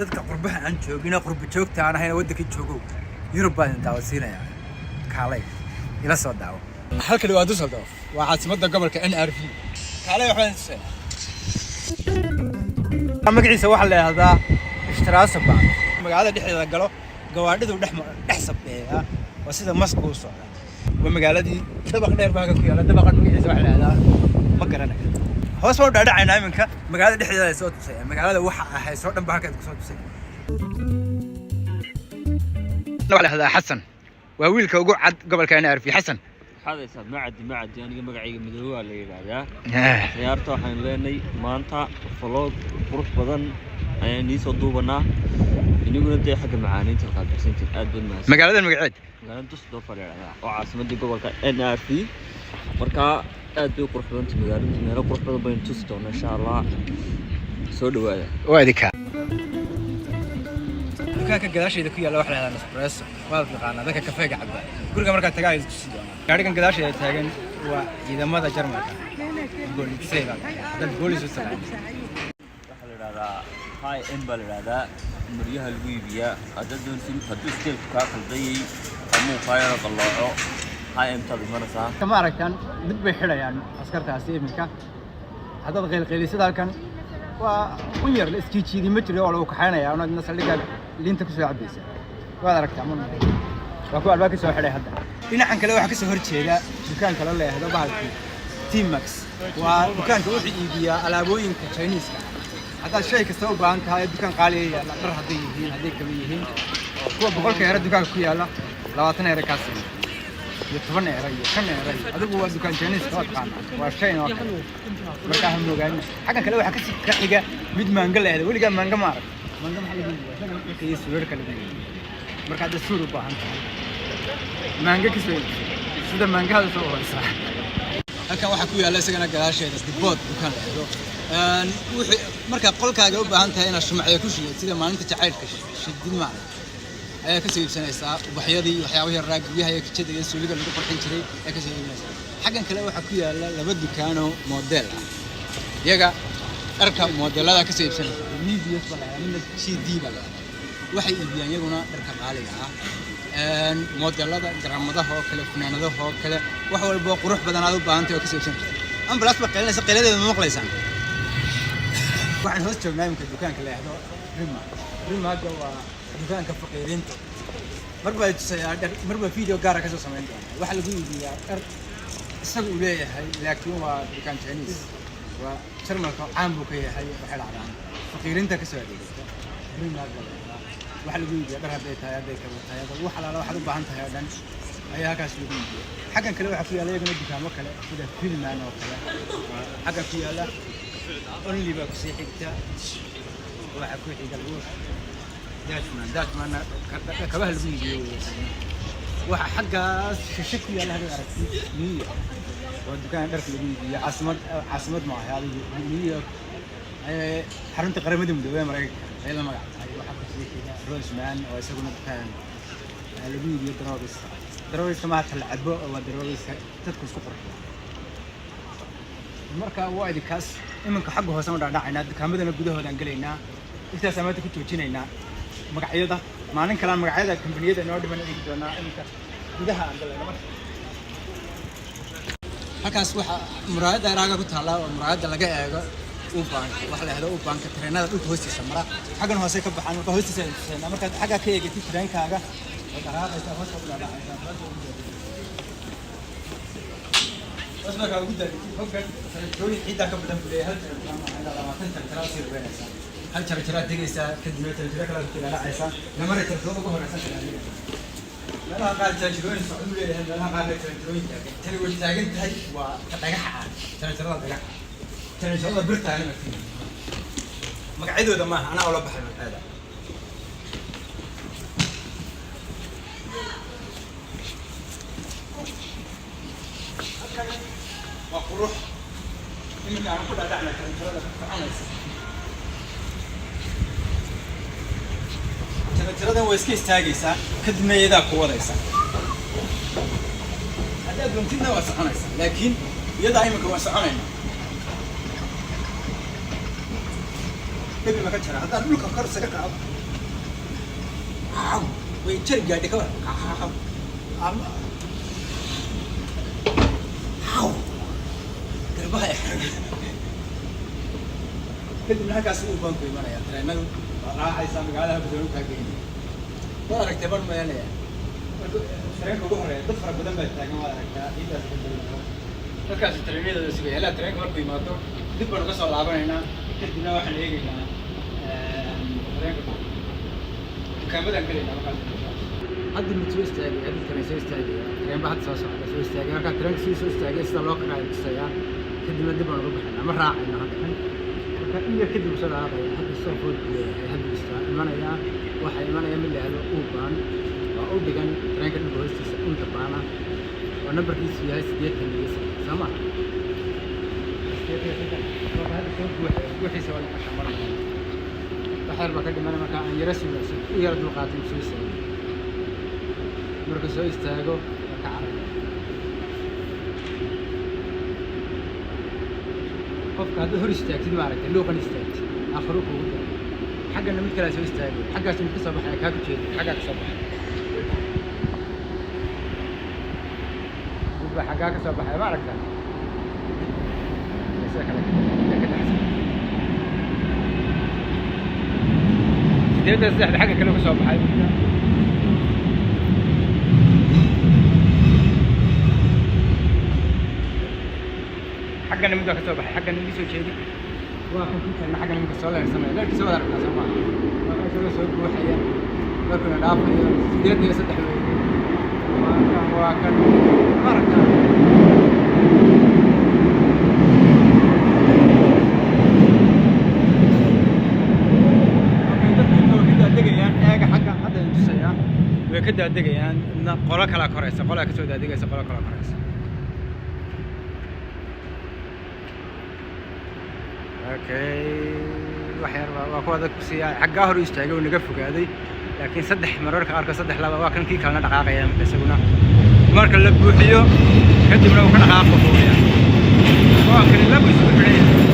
dadka qurbaha aan joogina qurba joogta aan ahayn waddanka joogo Yurub baan daawasiinaya kaalay ila soo daawo halkan waa Düsseldorf waa caasimadda gobolka NRV kaalay waxaan isay magaciisa waxa la yiraahdaa Straße Bahn magaalada dhexdeeda galo gawaadhidu dhex sabeeya waa sida Moscow u socda waa magaaladii dabaq dheer baa ku yaala dabaqan magaciisa waxa la yiraahdaa ma garanayo hoos oo dhaadhacayna iminka magaalada dhexdeeda soo tusay magaalada waxa ahay soo dhan baa halka ku soo tusay هذا حسن وويلك وقعد قبل كان يعرف حسن هذا يسمى معدي أنا مقعي مدروع اللي هذا سيارته حين لاني مانتا فلوق قروح بدن يعني صدوبنا يقولون أنت حق معاني تلقى بسنت أدون ما مقالة المقعد مقالة تصدق فرع وعاصمة دي قبل كان NRV مركا أدو قروح بدن تمقالة تمقالة قروح بدن بين تصدقنا إن شاء الله سودوا هذا وهذيك كان قداشي ذكي الله وحنا هذا نسبريسو ما تلقانا ذاك كافيه قاعد كل مرة تلاقي قاعد كان قداشي تاجن وإذا ماذا جرمك يقول سيلا ده بقول يسوي سلام هذا هاي إمبل هذا مريها الويبيا هذا دون سين هذا ستيل كاكل ضي أمو فاير طلعه هاي إمتى المرسى كمارة كان بدبي حلا يعني أسكرت عسير منك هذا غير سيدا كان وير الاسكيتشي دي متري ولا وكحانا يا أنا الناس اللي أنت كسر عبيسة وهذا ركت عمون وأكو الباقي سوى حدا هذا هنا عن كلا واحد كسر هرتشي لا دكان كلا لا هذا بعد تيم ماكس ودكان كروح يبيع على بوين كتشينيز هذا الشيء كسر بانك هاي دكان قالي لا ترى هذيك كميهين هو بقول كهرة دكان كيالا لواتنا ركاسين يتفنى رأي كنا رأي هذا هو دكان تشينيز كاتقان والشيء نوع مركاهم لوجان حاجة كلا واحد كسر كحاجة ميد مانجل هذا ولا كان مانجا مار مانجا محل كيس سوير كلا مركا هذا سورو باهن مانجا كسر سيدا مانجا هذا سووا بس halkan waxa ku yaala isagana gadaasheeda dibbood dukaan wixii marka qolkaaga u baahan tahay inaad shumacyo ku shiido sida maalinta jacaylka shidin ma ayaa ka soo iibsanaysaa ubaxyadii waxyaabaha raagbiyaha ee kijada iyo suuliga lagu qorxin jiray ee ka soo iibsanaysaa xagan kale waxa ku yaala laba dukaano model ah iyaga dharka modelada ka soo iibsanaysa medias baa midna CD baa waxay iibiyaan iyaguna dharka qaaliga ah modelada garaamadaha oo kale fanaanadaha oo kale wax walba qurux badan aad u baahan tahay oo ka soo iibsanaysa ambulance ba qeelinaysa qeeladeeda ma maqlaysaan waxaan hoos joognaa imka dukaanka la yiraahdo Rima waa dukaanka faqiiriinta marba ay tusayaan marba video gaar ah ka soo sameyn doona waxa lagu iibiyaa dhar isagu u leeyahay laakiin waa dukaan Chinese waa Jarmalka caan buu ka yahay waxa dhacaan faqiiriinta ka soo adeegta Rima waxa lagu iibiyaa dhar haday tahay wax alaala waxa u baahan tahay dhan ayaa kaas lagu iibiyaa xagan kale waxa ku yaala iyaguna dukaamo kale sida Filman oo kale xagan ku yaala only ba ku sii xigta waxa ku xiga داتمان كبه الفيديو وحقا شكل يلا هذا عرفتي نية والدكان درك الفيديو عاصمة مع هذه نية حرمت قريب مدن دوام رأيك هلا ما قعدت هاي واحد شيء كذا روزمان ويسوون دكان الفيديو درويس ما تلعبه ودرويس تذكر سكر المركب وايد كاس إما كحقه هو سمر دعنا دكان بدنا جوده هذا نقلينا إنت سمعت كنت وجينا magacyada maalin kala magacyada kambaniyada noo dhiman ay doonaa inta gudaha aan galay halkaas waxa muraayada raaga ku taala oo muraayada laga eego u baan wax la helo u baanka tareenada dhulka hoostiisa mara xagan hoose ka baxan marka hoostiisa marka xaga ka eegtid tareenkaaga oo dhaqaaqaysa hoos ka dhacaysa wasna ka ugu daray hoggan sarjooyi ciida ka badan bulay hal tareen weynaysa هل ترى تجلس كدمة تجلس كلا كلا عيسى لما رأيت الفوق هو رأسك لا قال تجرون صعود لا قال تجرون ترى وش تاجن هاي وتجحها ترى الله برتها أنا فيه مقعدوا ده ما أنا أول بحر هذا وقروح إنك أنا كل هذا على ترى ترى هو إسكيس تاجيسا كدمة يدا كوريسا هذا بنتنا وسعنيسا لكن يدا هي مكوسعنين kadib ma ka jara haddaan dhulka kor isaga qaado way jari gaadhi ka war ama garbaha kadibna halkaas uu baan ku imanaya tareenadu raaxaysa magaalada badan ka geeyay waa aragtay bar ma yeelaya tareenka ugu horeeya dad fara badan baa taagan waa aragtaa intaas ka badan dadkaas tareenada sugay ilaa tareenka markuu yimaado dib baan uga soo laabanaynaa kadibna waxaan eegaynaa tareenka kaamadan galeynaa markaas hadda mid soo istaagay hadda tareen soo istaagay tareen baa hadda soo socda soo istaagay markaa tareenka soo istaagay sida loo kala tusaya kadibna dib baan uga baxnaa ma raacayna hadda iyo kadib soo laabay hadda soo foodiyay hadda istaan imanaya waxa imanaya mid la helo uu baan waa u dhigan tareenka dhulka hoostiisa inta baana oo nambarkiisu yahay 80 sama wixiisa wala kashamar waxaar ba ka dhiman marka aan yara simayso u yara dulqaatin soo istaagay marka soo istaago ka carray qofka hadda hor istaagtid ma aragtay luuqan istaagtid akhru ku gudaa xaggana mid kale soo istaagay xaggaas mid ka soo baxay ka ku jeedo xagga ka soo baxay midba xagga ka soo baxay ma aragtay isa kale sideedda sax xagga kale ka soo baxay حقنا مدة كسب حقنا اللي سوى شيء واحد كنا حقنا من كسر الله يسمع لا كسر هذا السماء ما كسر سوى بوحية ما كنا نعرف سيدنا يسدح ما كان واكن مرة كده دقيقة حاجة حاجة هذا الجزء وكده دقيقة قلق على كراسة قلق كسر دقيقة قلق على كراسة اوكي waxyar waa ku adag si xagga hor istaagay oo naga fogaaday laakiin saddex mararka qaar ka saddex laba waa kan kii kalena dhaqaaqaya isaguna marka la buuxiyo kadibna uu ka dhaqaaqo waa kan la buuxiyo